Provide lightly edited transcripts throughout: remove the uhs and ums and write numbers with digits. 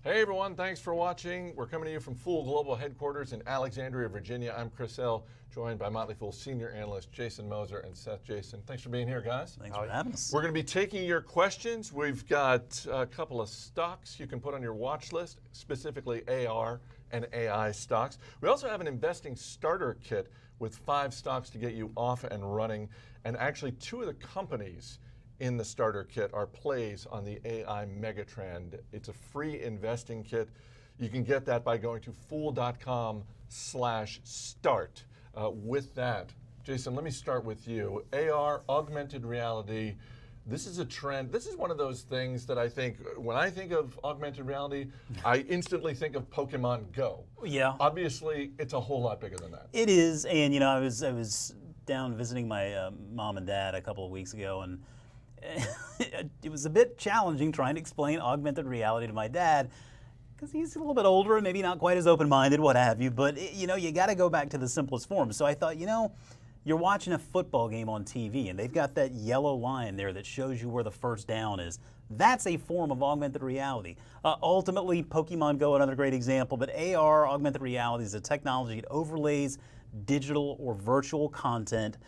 Hey everyone, thanks for watching. We're coming to you from TWLO Global Headquarters in Alexandria, Virginia. I'm Chris L., joined by Motley TWLO Senior Analyst Jayson Moser and Seth Jayson. Thanks for being here, guys. Thanks for having us. We're going to be taking your questions. We've got a couple of stocks you can put on your watch list, specifically AR and AI stocks. We also have an investing starter kit with 5 stocks to get you off and running. And actually 2 of the companies in the starter kit are plays on the AI megatrend. It's a free investing kit. You can get that by going to TWLO.com/start. With that, Jayson, let me start with you. AR, augmented reality, this is a trend. This is one of those things that I think, when I think of augmented reality, I instantly think of Pokemon Go. Yeah. Obviously, it's a whole lot bigger than that. It is, and you know, I was down visiting my mom and dad a couple of weeks ago, and it was a bit challenging trying to explain augmented reality to my dad, because he's a little bit older and maybe not quite as open-minded, what have you, but you know, you got to go back to the simplest form. So I thought, you know, you're watching a football game on TV and they've got that yellow line there that shows you where the first down is. That's a form of augmented reality. Ultimately, Pokemon Go, another great example, but AR, augmented reality, is a technology that overlays digital or virtual content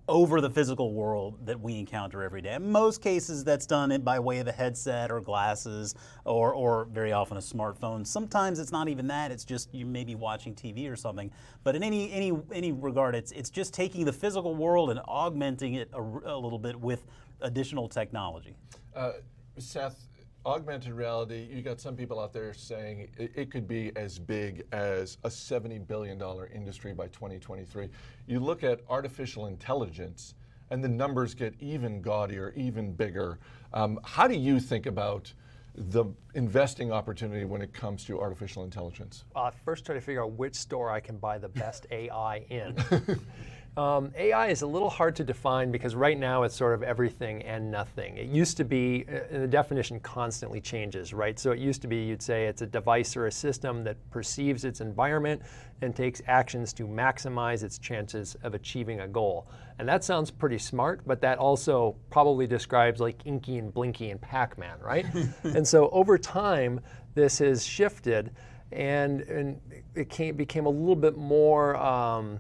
over the physical world that we encounter every day. In most cases, that's done by way of a headset or glasses or very often a smartphone. Sometimes it's not even that, it's just you may be watching TV or something. But in any regard, it's just taking the physical world and augmenting it a little bit with additional technology. Seth, augmented reality, you got some people out there saying it could be as big as a $70 billion industry by 2023. You look at artificial intelligence and the numbers get even gaudier, even bigger. How do you think about the investing opportunity when it comes to artificial intelligence? First, try to figure out which store I can buy the best AI in. AI is a little hard to define because right now it's sort of everything and nothing. It used to be, and the definition constantly changes, right? So it used to be, you'd say it's a device or a system that perceives its environment and takes actions to maximize its chances of achieving a goal. And that sounds pretty smart, but that also probably describes like Inky and Blinky and Pac-Man, right? And so over time, this has shifted and it became a little bit more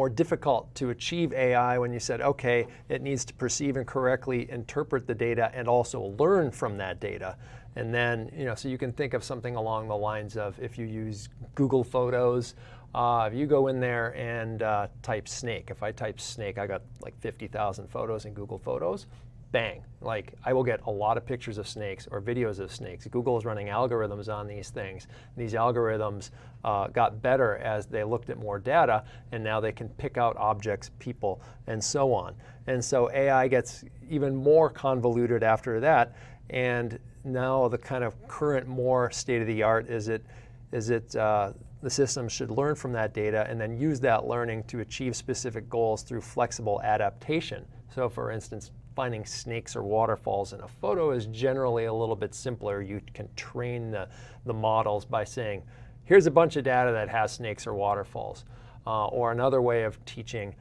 difficult to achieve AI when you said, okay, it needs to perceive and correctly interpret the data and also learn from that data. And then, you know, so you can think of something along the lines of if you use Google Photos, if you go in there and type snake. If I type snake, I got like 50,000 photos in Google Photos. Bang, like I will get a lot of pictures of snakes or videos of snakes. Google is running algorithms on these things. These algorithms got better as they looked at more data, and now they can pick out objects, people, and so on. And so AI gets even more convoluted after that, and now the kind of current more state-of-the-art is the system should learn from that data and then use that learning to achieve specific goals through flexible adaptation. So for instance, finding snakes or waterfalls in a photo is generally a little bit simpler. You can train the models by saying, here's a bunch of data that has snakes or waterfalls. Or another way of teaching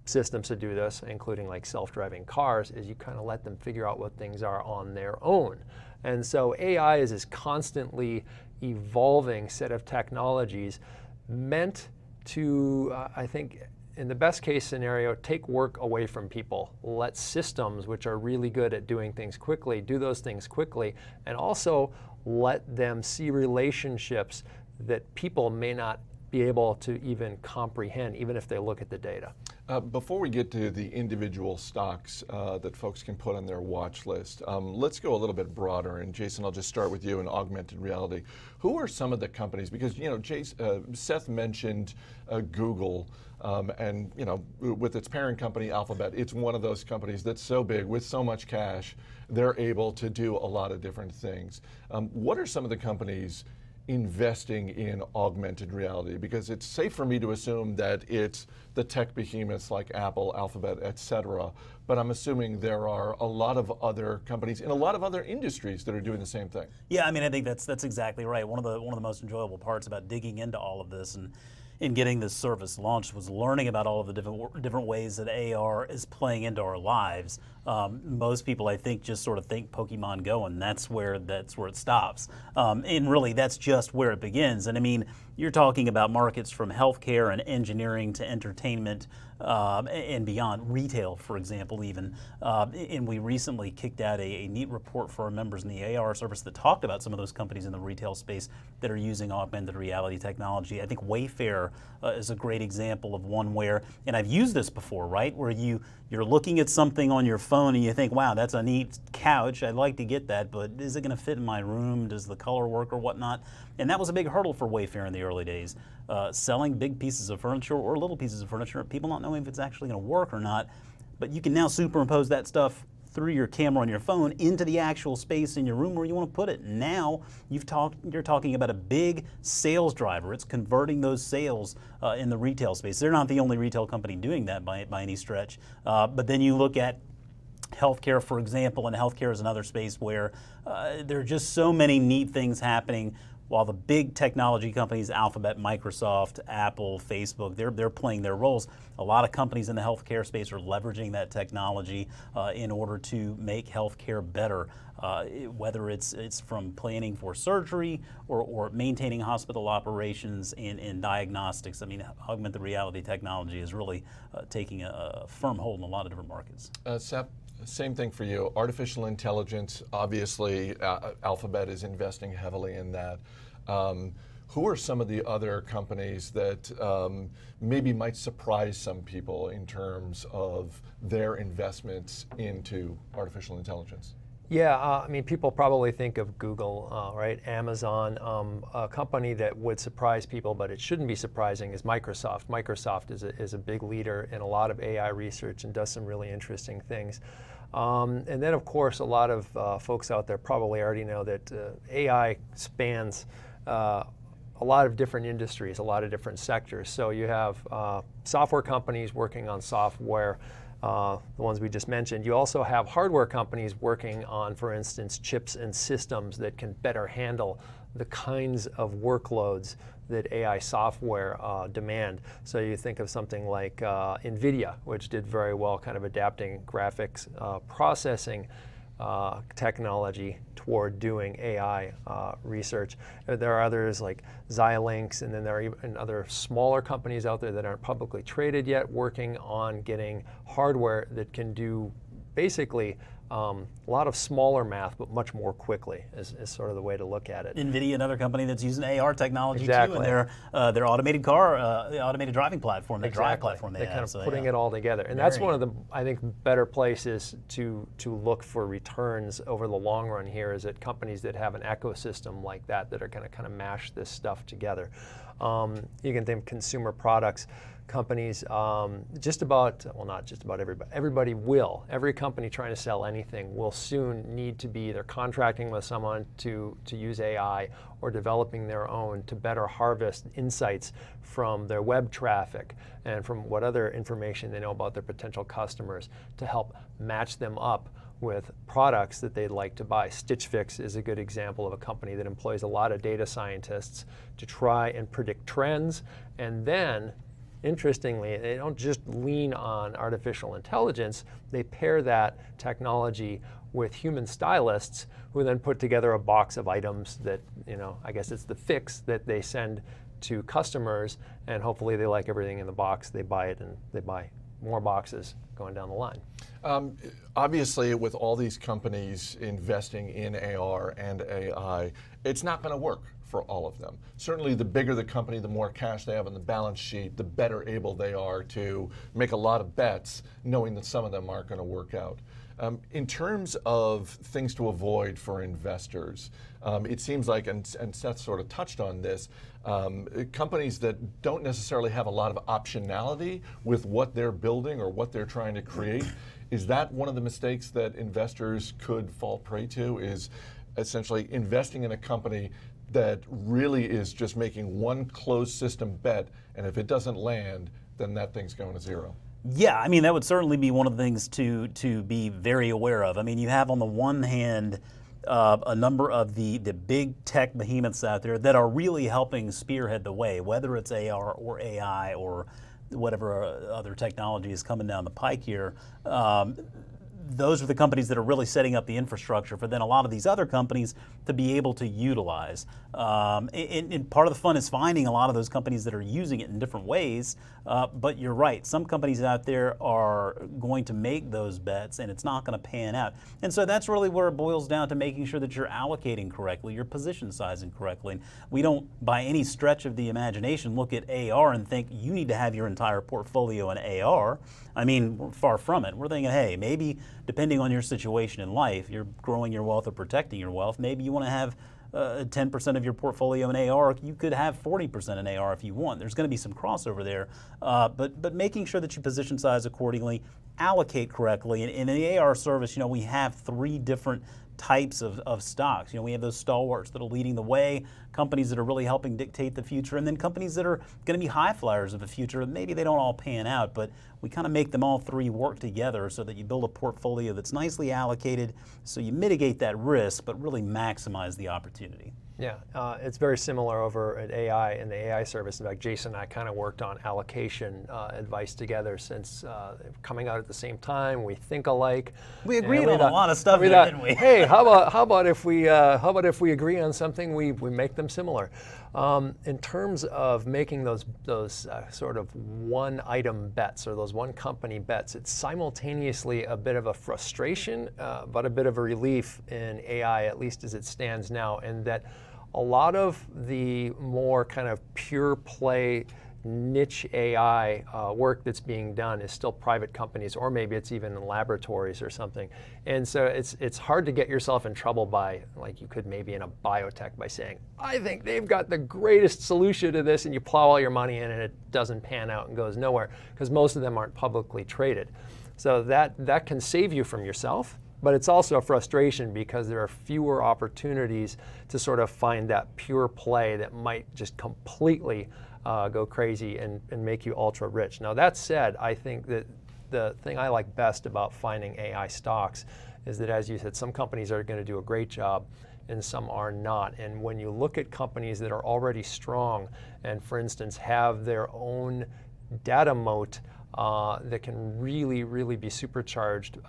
systems to do this, including like self-driving cars, is you kind of let them figure out what things are on their own. And so AI is this constantly evolving set of technologies meant to, I think, in the best case scenario, take work away from people. Let systems, which are really good at doing things quickly, do those things quickly, and also let them see relationships that people may not be able to even comprehend, even if they look at the data. Before we get to the individual stocks that folks can put on their watch list, let's go a little bit broader. And Jayson, I'll just start with you in augmented reality. Who are some of the companies? Because you know, Seth mentioned Google, and you know, with its parent company Alphabet, it's one of those companies that's so big with so much cash, they're able to do a lot of different things. What are some of the companies investing in augmented reality? Because it's safe for me to assume that it's the tech behemoths like Apple, Alphabet, et cetera, but I'm assuming there are a lot of other companies in a lot of other industries that are doing the same thing. Yeah, I mean, I think that's exactly right. One of the most enjoyable parts about digging into all of this, and in getting this service launched was learning about all of the different ways that AR is playing into our lives. Most people, I think, just sort of think Pokemon Go, and that's where it stops. And really, that's just where it begins. And I mean, you're talking about markets from healthcare and engineering to entertainment and beyond, retail, for example, even. And we recently kicked out a neat report for our members in the AR service that talked about some of those companies in the retail space that are using augmented reality technology. I think Wayfair is a great example of one where, and I've used this before, right, where you're looking at something on your phone and you think, wow, that's a neat couch, I'd like to get that, but is it going to fit in my room? Does the color work or whatnot? And that was a big hurdle for Wayfair in the early days. Selling big pieces of furniture or little pieces of furniture, people not knowing if it's actually going to work or not, but you can now superimpose that stuff through your camera on your phone into the actual space in your room where you want to put it. Now you're talking about a big sales driver. It's converting those sales in the retail space. They're not the only retail company doing that by any stretch. But then you look at healthcare, for example, and healthcare is another space where there are just so many neat things happening. While the big technology companies, Alphabet, Microsoft, Apple, Facebook, they're playing their roles. A lot of companies in the healthcare space are leveraging that technology in order to make healthcare better, whether it's from planning for surgery or maintaining hospital operations and diagnostics. I mean, augmented reality technology is really taking a firm hold in a lot of different markets. Seth, same thing for you. Artificial intelligence, obviously, Alphabet is investing heavily in that. Who are some of the other companies that maybe might surprise some people in terms of their investments into artificial intelligence? Yeah, I mean, people probably think of Google, right? Amazon. A company that would surprise people, but it shouldn't be surprising, is Microsoft. Microsoft is a big leader in a lot of AI research and does some really interesting things. And then, of course, a lot of folks out there probably already know that AI spans a lot of different industries, a lot of different sectors. So you have software companies working on software, the ones we just mentioned. You also have hardware companies working on, for instance, chips and systems that can better handle the kinds of workloads that AI software demand. So you think of something like NVIDIA, which did very well kind of adapting graphics processing technology toward doing AI research. There are others like Xilinx, and then there are even other smaller companies out there that aren't publicly traded yet working on getting hardware that can do basically a lot of smaller math, but much more quickly is sort of the way to look at it. NVIDIA, another company that's using AR technology Exactly. too, and their automated driving platform, their drive platform they They're have. kind of So, putting yeah. it all together. And that's one of the, I think, better places to look for returns over the long run here, is at companies that have an ecosystem like that are going to kind of mash this stuff together. You can think consumer products. Companies, just about, well, not just about everybody will. Every company trying to sell anything will soon need to be either contracting with someone to use AI or developing their own to better harvest insights from their web traffic and from what other information they know about their potential customers to help match them up with products that they'd like to buy. Stitch Fix is a good example of a company that employs a lot of data scientists to try and predict trends, and then interestingly, they don't just lean on artificial intelligence, they pair that technology with human stylists who then put together a box of items that, I guess it's the fix that they send to customers, and hopefully they like everything in the box, they buy it, and they buy more boxes going down the line. Obviously, with all these companies investing in AR and AI, it's not going to work for all of them. Certainly, the bigger the company, the more cash they have on the balance sheet, the better able they are to make a lot of bets, knowing that some of them aren't going to work out. In terms of things to avoid for investors, it seems like, and Seth sort of touched on this, companies that don't necessarily have a lot of optionality with what they're building or what they're trying to create, is that one of the mistakes that investors could fall prey to, is essentially investing in a company that really is just making one closed system bet, and if it doesn't land, then that thing's going to zero? Yeah, I mean, that would certainly be one of the things to be very aware of. I mean, you have on the one hand a number of the big tech behemoths out there that are really helping spearhead the way, whether it's AR or AI or whatever other technology is coming down the pike here. Those are the companies that are really setting up the infrastructure for then a lot of these other companies to be able to utilize. And part of the fun is finding a lot of those companies that are using it in different ways. But you're right, some companies out there are going to make those bets and it's not going to pan out. And so that's really where it boils down to making sure that you're allocating correctly, you're position sizing correctly. And we don't, by any stretch of the imagination, look at AR and think you need to have your entire portfolio in AR. I mean, we're far from it. We're thinking, hey, maybe depending on your situation in life, you're growing your wealth or protecting your wealth, maybe you want to have 10% of your portfolio in AR. You could have 40% in AR if you want. There's going to be some crossover there, but making sure that you position size accordingly, allocate correctly. And in the AR service, we have 3 different types of stocks. We have those stalwarts that are leading the way, companies that are really helping dictate the future, and then companies that are going to be high flyers of the future. Maybe they don't all pan out, but we kind of make them all 3 work together so that you build a portfolio that's nicely allocated, so you mitigate that risk, but really maximize the opportunity. Yeah, it's very similar over at AI and the AI service. In fact, Jayson and I kind of worked on allocation advice together since coming out at the same time. We think alike. We agreed on a lot of stuff, didn't we? Hey, how about if we agree on something, we make them similar. In terms of making those sort of one item bets or those one company bets, it's simultaneously a bit of a frustration, but a bit of a relief in AI, at least as it stands now, and that a lot of the more kind of pure play niche AI work that's being done is still private companies, or maybe it's even in laboratories or something. And so it's hard to get yourself in trouble by, like you could maybe in a biotech, by saying, I think they've got the greatest solution to this, and you plow all your money in and it doesn't pan out and goes nowhere, because most of them aren't publicly traded. So that can save you from yourself. But it's also a frustration because there are fewer opportunities to sort of find that pure play that might just completely go crazy and make you ultra rich. Now that said, I think that the thing I like best about finding AI stocks is that, as you said, some companies are going to do a great job and some are not. And when you look at companies that are already strong and, for instance, have their own data moat that can really be supercharged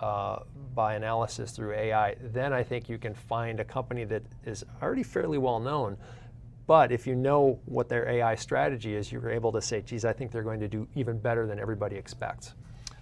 by analysis through AI, then I think you can find a company that is already fairly well known. But if you know what their AI strategy is, you're able to say, geez, I think they're going to do even better than everybody expects.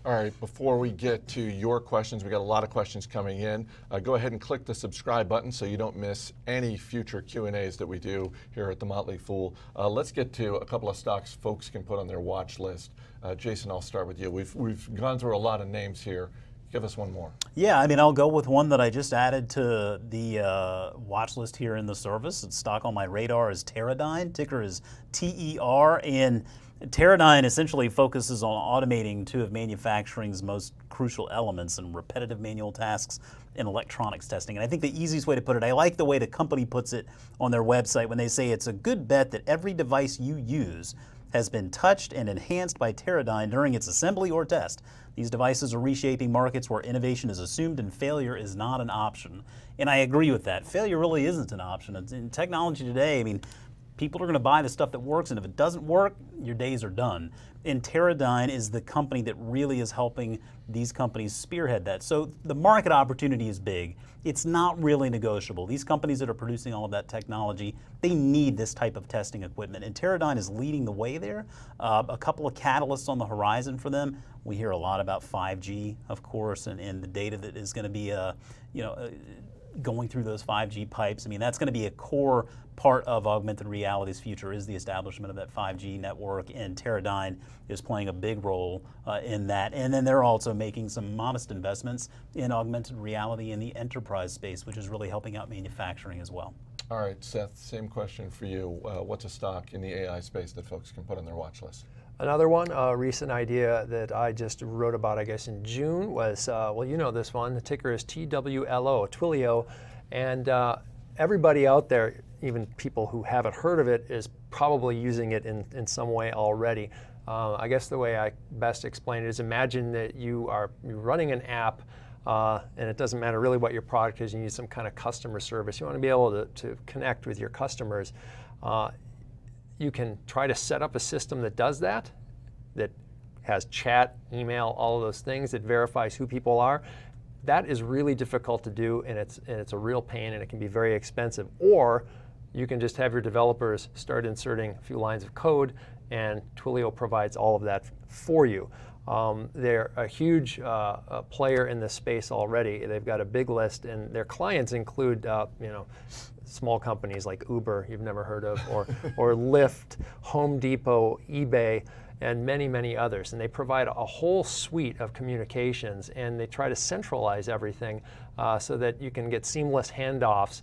All right, before we get to your questions, we got a lot of questions coming in. Go ahead and click the subscribe button so you don't miss any future Q&As that we do here at the Motley Fool. Let's get to a couple of stocks folks can put on their watch list. Jayson, I'll start with you. We've gone through a lot of names here. Give us one more. Yeah, I mean, I'll go with one that I just added to the watch list here in the service. It's stock on my radar is Teradyne. Ticker is TER, and Teradyne essentially focuses on automating 2 of manufacturing's most crucial elements and repetitive manual tasks in electronics testing. And I think the easiest way to put it, I like the way the company puts it on their website when they say it's a good bet that every device you use has been touched and enhanced by Teradyne during its assembly or test. These devices are reshaping markets where innovation is assumed and failure is not an option. And I agree with that. Failure really isn't an option. In technology today, I mean, people are going to buy the stuff that works, and if it doesn't work, your days are done. And Teradyne is the company that really is helping these companies spearhead that. So the market opportunity is big. It's not really negotiable. These companies that are producing all of that technology, they need this type of testing equipment, and Teradyne is leading the way there. A couple of catalysts on the horizon for them. We hear a lot about 5G, of course, and the data that is going to be, going through those 5G pipes. I mean, that's going to be a core part of augmented reality's future, is the establishment of that 5G network, and Teradyne is playing a big role in that. And then they're also making some modest investments in augmented reality in the enterprise space, which is really helping out manufacturing as well. All right, Seth, same question for you. What's a stock in the AI space that folks can put on their watch list? Another one, a recent idea that I just wrote about, I guess, in June was, well, you know this one. The ticker is TWLO, Twilio. And everybody out there, even people who haven't heard of it, is probably using it in some way already. I guess the way I best explain it is, imagine that you're running an app and it doesn't matter really what your product is, you need some kind of customer service. You want to be able to connect with your customers. You can try to set up a system that does that has chat, email, all of those things, that verifies who people are. That is really difficult to do, and it's a real pain, and it can be very expensive. Or you can just have your developers start inserting a few lines of code, and Twilio provides all of that for you. They're a huge player in this space already. They've got a big list, and their clients include small companies like Uber, you've never heard of, or Lyft, Home Depot, eBay, and many, many others. And they provide a whole suite of communications, and they try to centralize everything so that you can get seamless handoffs,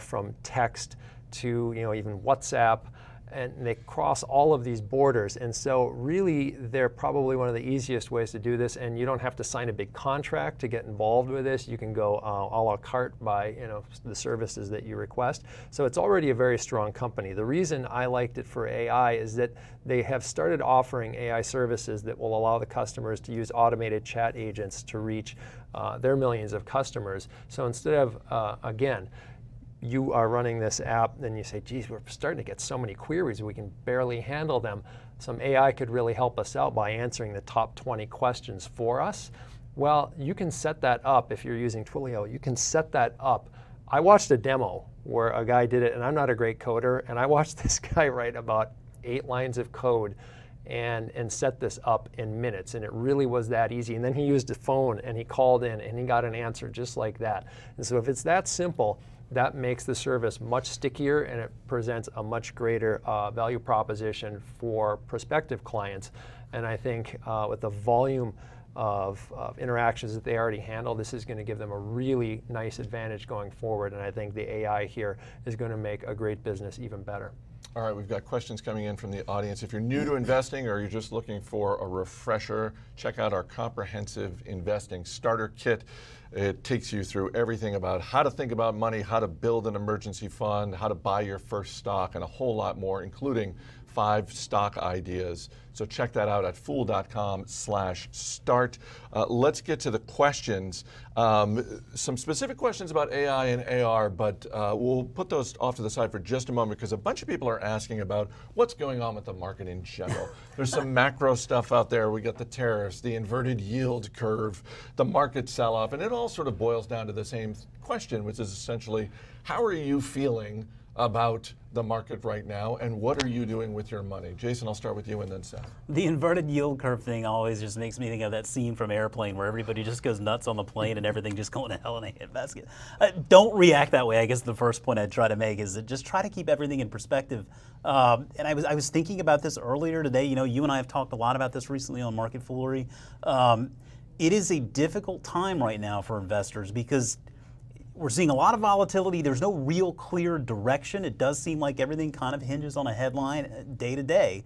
from text to even WhatsApp, and they cross all of these borders. And so really, they're probably one of the easiest ways to do this, and you don't have to sign a big contract to get involved with this. You can go a la carte by the services that you request. So it's already a very strong company. The reason I liked it for AI is that they have started offering AI services that will allow the customers to use automated chat agents to reach their millions of customers. So instead of, again, you are running this app, then you say, geez, we're starting to get so many queries, we can barely handle them. Some AI could really help us out by answering the top 20 questions for us. Well, you can set that up if you're using Twilio. You can set that up. I watched a demo where a guy did it, and I'm not a great coder, and I watched this guy write about 8 lines of code and set this up in minutes, and it really was that easy. And then he used a phone, and he called in, and he got an answer just like that. And so if it's that simple, that makes the service much stickier, and it presents a much greater value proposition for prospective clients. And I think with the volume of interactions that they already handle, this is going to give them a really nice advantage going forward. And I think the AI here is going to make a great business even better. All right, we've got questions coming in from the audience. If you're new to investing or you're just looking for a refresher, check out our comprehensive investing starter kit. It takes you through everything about how to think about money, how to build an emergency fund, how to buy your first stock, and a whole lot more, including 5 stock ideas. So check that out at fool.com/start. Let's get to the questions. Some specific questions about AI and AR, but we'll put those off to the side for just a moment, because a bunch of people are asking about what's going on with the market in general. There's some macro stuff out there. We got the tariffs, the inverted yield curve, the market sell-off, and it all sort of boils down to the same question, which is essentially, how are you feeling about the market right now, and what are you doing with your money? Jayson, I'll start with you and then Seth. The inverted yield curve thing always just makes me think of that scene from Airplane where everybody just goes nuts on the plane and everything just going to hell in a handbasket. Don't react that way. I guess the first point I'd try to make is that just try to keep everything in perspective. And I was thinking about this earlier today. You and I have talked a lot about this recently on Market Foolery. It is a difficult time right now for investors because we're seeing a lot of volatility. There's no real clear direction. It does seem like everything kind of hinges on a headline day to day.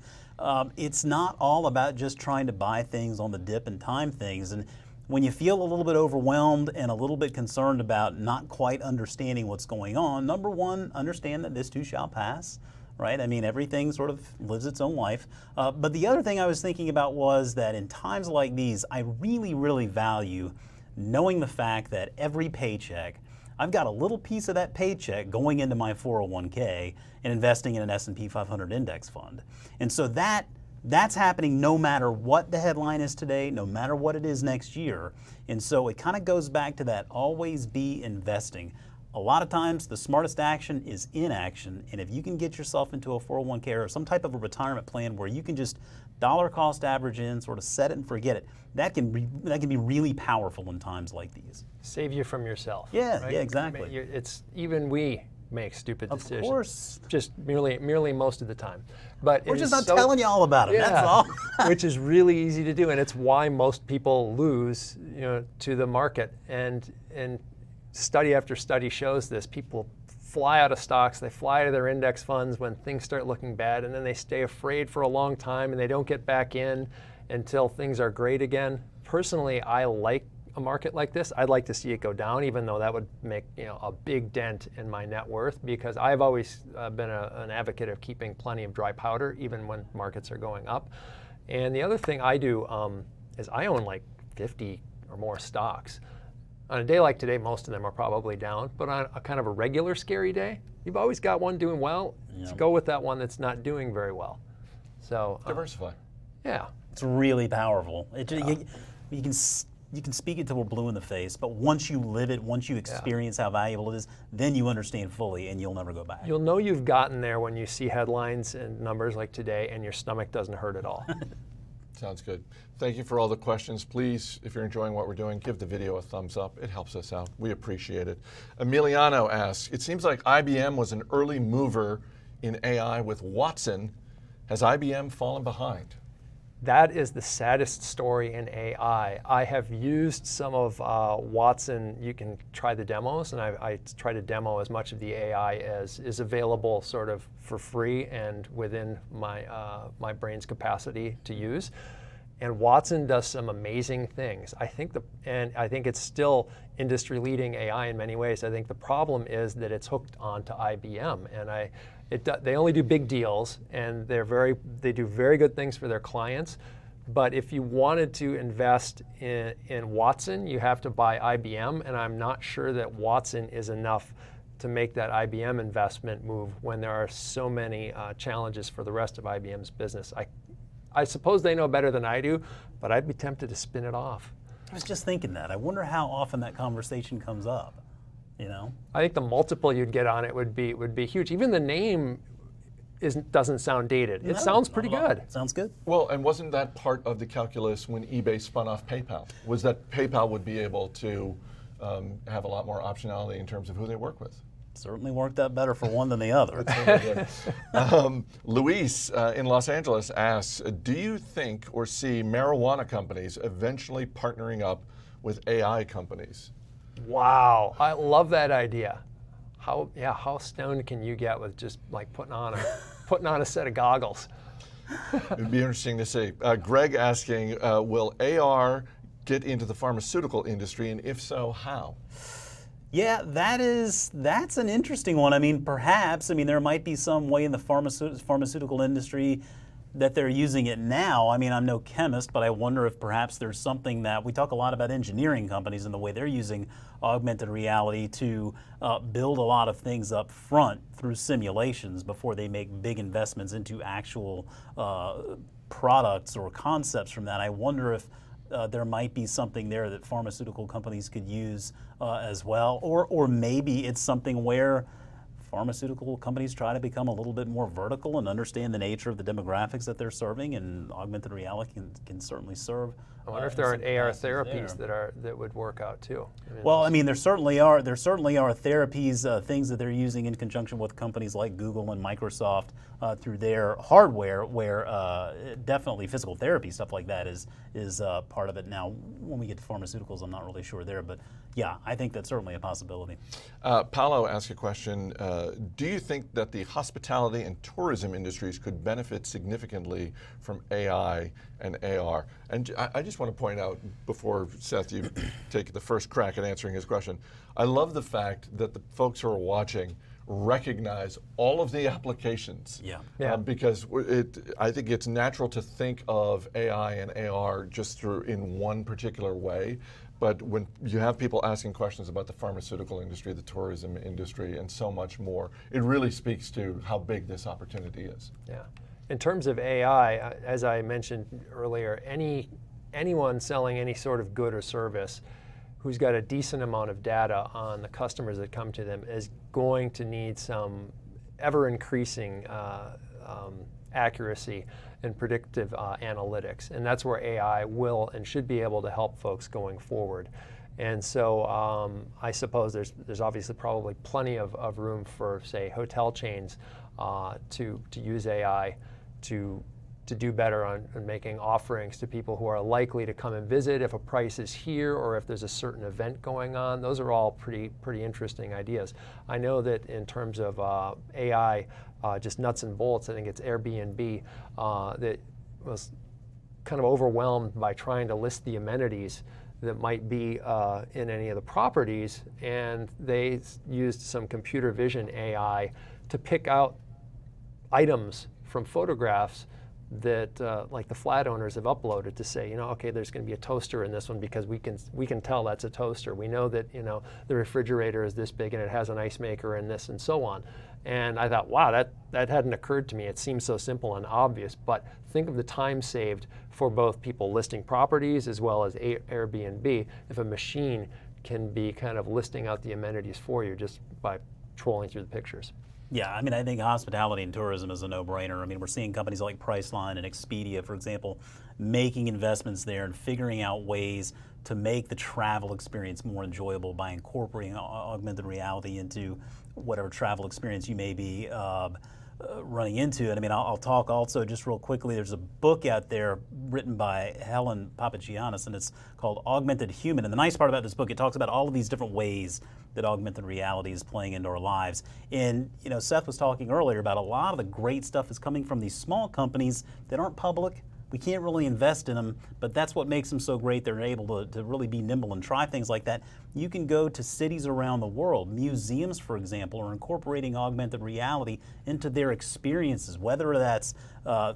It's not all about just trying to buy things on the dip and time things. And when you feel a little bit overwhelmed and a little bit concerned about not quite understanding what's going on, number one, understand that this too shall pass, right? I mean, everything sort of lives its own life. But the other thing I was thinking about was that in times like these, I really, really value knowing the fact that every paycheck, I've got a little piece of that paycheck going into my 401k and investing in an S&P 500 index fund. And so that's happening no matter what the headline is today, no matter what it is next year. And so it kind of goes back to that always be investing. A lot of times the smartest action is inaction, and if you can get yourself into a 401k or some type of a retirement plan where you can just dollar cost average in, sort of set it and forget it, that can be really powerful in times like these. Save you from yourself. Yeah, right? yeah, exactly. It's even we make stupid decisions. Of course. Just merely most of the time. But we're just not telling you all about it, that's all. Which is really easy to do, and it's why most people lose to the market. And study after study shows this. People fly out of stocks, they fly out of their index funds when things start looking bad, and then they stay afraid for a long time and they don't get back in until things are great again. Personally, I like a market like this. I'd like to see it go down, even though that would make a big dent in my net worth, because I've always been an advocate of keeping plenty of dry powder even when markets are going up. And the other thing I do is I own like 50 or more stocks. On a day like today, most of them are probably down, but on a kind of a regular scary day, you've always got one doing well. Yeah. So go with that one that's not doing very well. So Diversify. yeah. It's really powerful. You can speak it till we're blue in the face, but once you live it, once you experience how valuable it is, then you understand fully, and you'll never go back. You'll know you've gotten there when you see headlines and numbers like today, and your stomach doesn't hurt at all. Sounds good. Thank you for all the questions. Please, if you're enjoying what we're doing, give the video a thumbs up. It helps us out. We appreciate it. Emiliano asks, it seems like IBM was an early mover in AI with Watson. Has IBM fallen behind? That is the saddest story in AI. I have used some of Watson. You can try the demos, and I try to demo as much of the AI as is available sort of for free and within my brain's capacity to use. And Watson does some amazing things. I think it's still industry-leading AI in many ways. I think the problem is that it's hooked onto IBM, and they only do big deals, and they do very good things for their clients. But if you wanted to invest in Watson, you have to buy IBM, and I'm not sure that Watson is enough to make that IBM investment move when there are so many challenges for the rest of IBM's business. I suppose they know better than I do, but I'd be tempted to spin it off. I was just thinking that. I wonder how often that conversation comes up. You know? I think the multiple you'd get on it would be huge. Even the name doesn't sound dated. It sounds pretty good. Sounds good. Well, and wasn't that part of the calculus when eBay spun off PayPal? Was that PayPal would be able to have a lot more optionality in terms of who they work with? Certainly worked out better for one than the other. Luis in Los Angeles asks, do you think or see marijuana companies eventually partnering up with AI companies? Wow, I love that idea. How stoned can you get with just like putting on a set of goggles? It'd be interesting to see. Greg asking, will AR get into the pharmaceutical industry, and if so, how? Yeah, that's an interesting one. I mean, perhaps, there might be some way in the pharmaceutical industry that they're using it now. I mean, I'm no chemist, but I wonder if perhaps there's something that, we talk a lot about engineering companies and the way they're using augmented reality to build a lot of things up front through simulations before they make big investments into actual products or concepts from that. I wonder if there might be something there that pharmaceutical companies could use as well, or maybe it's something where pharmaceutical companies try to become a little bit more vertical and understand the nature of the demographics that they're serving, and augmented reality can certainly serve. I wonder if there aren't AR therapies that would work out too. There certainly are. There certainly are therapies, things that they're using in conjunction with companies like Google and Microsoft through their hardware, where definitely physical therapy stuff like that is part of it. Now, when we get to pharmaceuticals, I'm not really sure there, but yeah, I think that's certainly a possibility. Paolo asked a question. Do you think that the hospitality and tourism industries could benefit significantly from AI and AR? And I just want to point out, before Seth, you take the first crack at answering his question, I love the fact that the folks who are watching recognize all of the applications. Yeah. Because I think it's natural to think of AI and AR just in one particular way. But when you have people asking questions about the pharmaceutical industry, the tourism industry, and so much more, it really speaks to how big this opportunity is. Yeah. In terms of AI, as I mentioned earlier, anyone selling any sort of good or service who's got a decent amount of data on the customers that come to them is going to need some ever-increasing accuracy and predictive analytics. And that's where AI will and should be able to help folks going forward. And so I suppose there's obviously probably plenty of room for, say, hotel chains to use AI to do better on making offerings to people who are likely to come and visit if a price is here or if there's a certain event going on. Those are all pretty interesting ideas. I know that in terms of AI, just nuts and bolts, I think it's Airbnb that was kind of overwhelmed by trying to list the amenities that might be in any of the properties, and they used some computer vision AI to pick out items from photographs that like the flat owners have uploaded to say, you know, okay, there's going to be a toaster in this one because we can tell that's a toaster. We know that, you know, the refrigerator is this big and it has an ice maker and this and so on. And I thought, wow, that hadn't occurred to me. It seems so simple and obvious, but think of the time saved for both people listing properties as well as Airbnb if a machine can be kind of listing out the amenities for you just by trolling through the pictures. Yeah, I mean, I think hospitality and tourism is a no-brainer. I mean, we're seeing companies like Priceline and Expedia, for example, making investments there and figuring out ways to make the travel experience more enjoyable by incorporating augmented reality into whatever travel experience you may be running into. And I mean, I'll talk also just real quickly. There's a book out there written by Helen Papagiannis, and it's called Augmented Human. And the nice part about this book, it talks about all of these different ways that augmented reality is playing into our lives. And you know, Seth was talking earlier about a lot of the great stuff is coming from these small companies that aren't public. We can't really invest in them, but that's what makes them so great. They're able to really be nimble and try things like that. You can go to cities around the world. Museums, for example, are incorporating augmented reality into their experiences, whether that's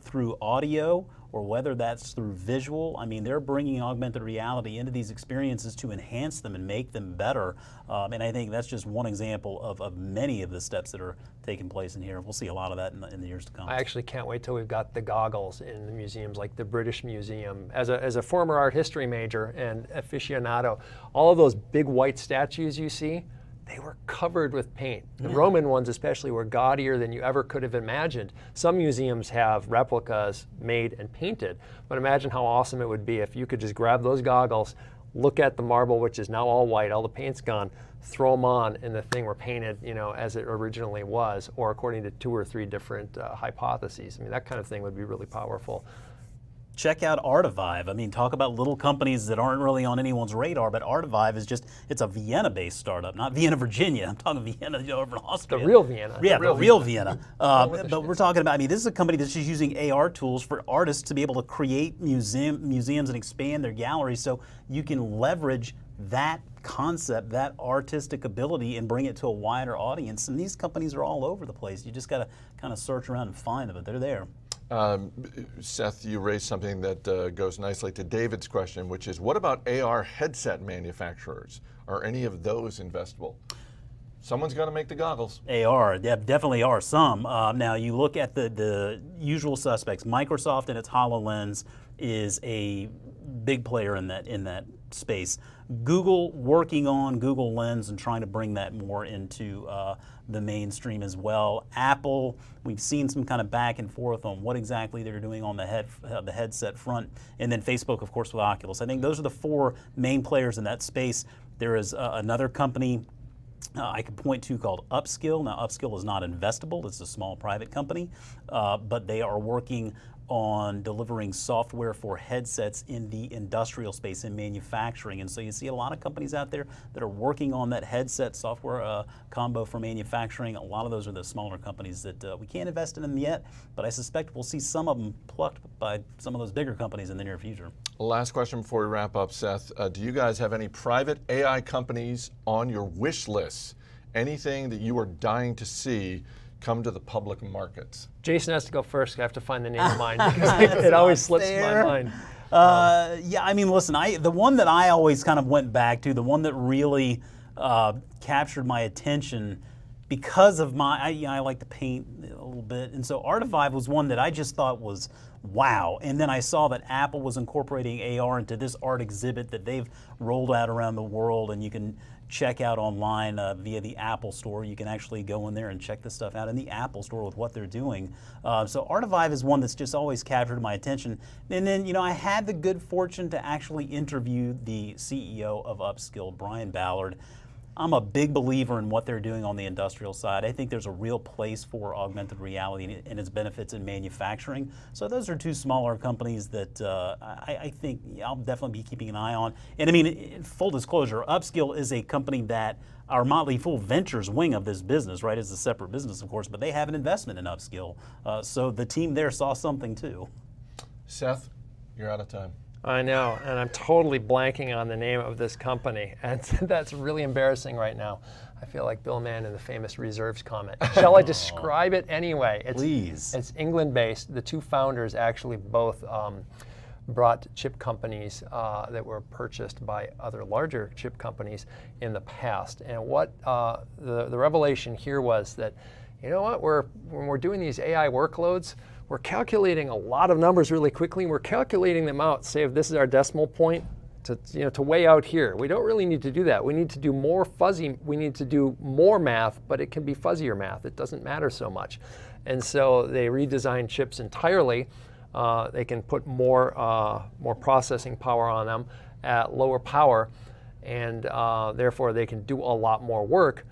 through audio or whether that's through visual. I mean, they're bringing augmented reality into these experiences to enhance them and make them better. And I think that's just one example of many of the steps that are taking place in here. We'll see a lot of that in the years to come. I actually can't wait till we've got the goggles in the museums, like the British Museum. As a former art history major and aficionado, all of those big white statues you see, they were covered with paint. The Roman ones especially were gaudier than you ever could have imagined. Some museums have replicas made and painted, but imagine how awesome it would be if you could just grab those goggles, look at the marble, which is now all white, all the paint's gone, throw them on, and the thing were painted, you know, as it originally was, or according to 2 or 3 different hypotheses. I mean, that kind of thing would be really powerful. Check out Artivive. I mean, talk about little companies that aren't really on anyone's radar, but Artivive is just, it's a Vienna-based startup, not Vienna, Virginia. I'm talking Vienna over in Austria. The real Vienna. Yeah, the real Vienna. But we're talking about, I mean, this is a company that's just using AR tools for artists to be able to create museums and expand their galleries, so you can leverage that concept, that artistic ability, and bring it to a wider audience. And these companies are all over the place. You just got to kind of search around and find them, but they're there. Seth, you raised something that goes nicely to David's question, which is, what about AR headset manufacturers? Are any of those investable? Someone's got to make the goggles. AR, yeah, definitely are some. Now you look at the usual suspects. Microsoft and its HoloLens is a big player in that space. Google working on Google Lens and trying to bring that more into the mainstream as well. Apple, we've seen some kind of back and forth on what exactly they're doing on the headset front, and then Facebook, of course, with Oculus. I think those are the 4 main players in that space. There is another company I could point to called Upskill. Now, Upskill is not investable. It's a small private company, but they are working on delivering software for headsets in the industrial space, in manufacturing. And so you see a lot of companies out there that are working on that headset software combo for manufacturing. A lot of those are the smaller companies that we can't invest in them yet, but I suspect we'll see some of them plucked by some of those bigger companies in the near future. Last question before we wrap up, Seth. Do you guys have any private AI companies on your wish list? Anything that you are dying to see come to the public markets? Jayson has to go first. I have to find the name of mine because it always slips my mind. Yeah, I mean, listen, the one that I always kind of went back to, the one that really captured my attention because of I like to paint a little bit, and so Artivive was one that I just thought was wow. And then I saw that Apple was incorporating AR into this art exhibit that they've rolled out around the world, and you can check out online via the Apple Store. You can actually go in there and check this stuff out in the Apple Store with what they're doing. So Artivive is one that's just always captured my attention. And then, you know, I had the good fortune to actually interview the CEO of Upskill, Brian Ballard. I'm a big believer in what they're doing on the industrial side. I think there's a real place for augmented reality and its benefits in manufacturing. So those are 2 smaller companies that I think I'll definitely be keeping an eye on. And I mean, full disclosure, Upskill is a company that our Motley Fool Ventures wing of this business, right, is a separate business, of course, but they have an investment in Upskill. So the team there saw something too. Seth, you're out of time. I know, and I'm totally blanking on the name of this company, and that's really embarrassing right now. I feel like Bill Mann in the famous reserves comment. Shall I describe it anyway? Please. It's England-based. The two founders actually both brought chip companies that were purchased by other larger chip companies in the past. And what the revelation here was that, you know what, when we're doing these AI workloads, we're calculating a lot of numbers really quickly. We're calculating them out, say if this is our decimal point, to way out here. We don't really need to do that. We need to do more fuzzy, we need to do more math, but it can be fuzzier math. It doesn't matter so much. And so they redesigned chips entirely. They can put more processing power on them at lower power, and therefore they can do a lot more work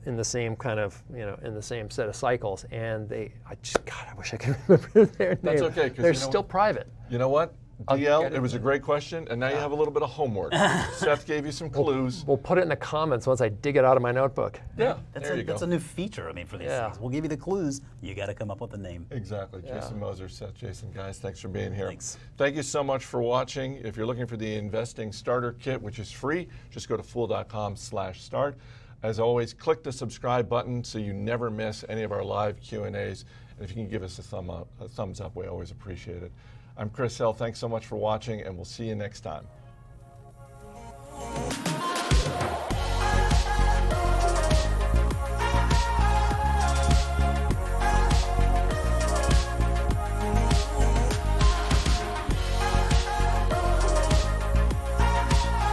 in the same kind of, in the same set of cycles. And God, I wish I could remember their name. That's okay, 'cause they're you know still private. You know what? I'll DL, get it was a great question, and now you have a little bit of homework. Seth gave you some clues. We'll put it in the comments once I dig it out of my notebook. Yeah, That's there you go. that's a new feature, for these things. We'll give you the clues. You got to come up with the name. Exactly. Jayson, Moser, Seth, Jayson, guys, thanks for being here. Thanks. Thank you so much for watching. If you're looking for the Investing Starter Kit, which is free, just go to fool.com/start. As always, click the subscribe button so you never miss any of our live Q&As. And if you can give us a thumbs up, we always appreciate it. I'm Chris Hill. Thanks so much for watching, and we'll see you next time.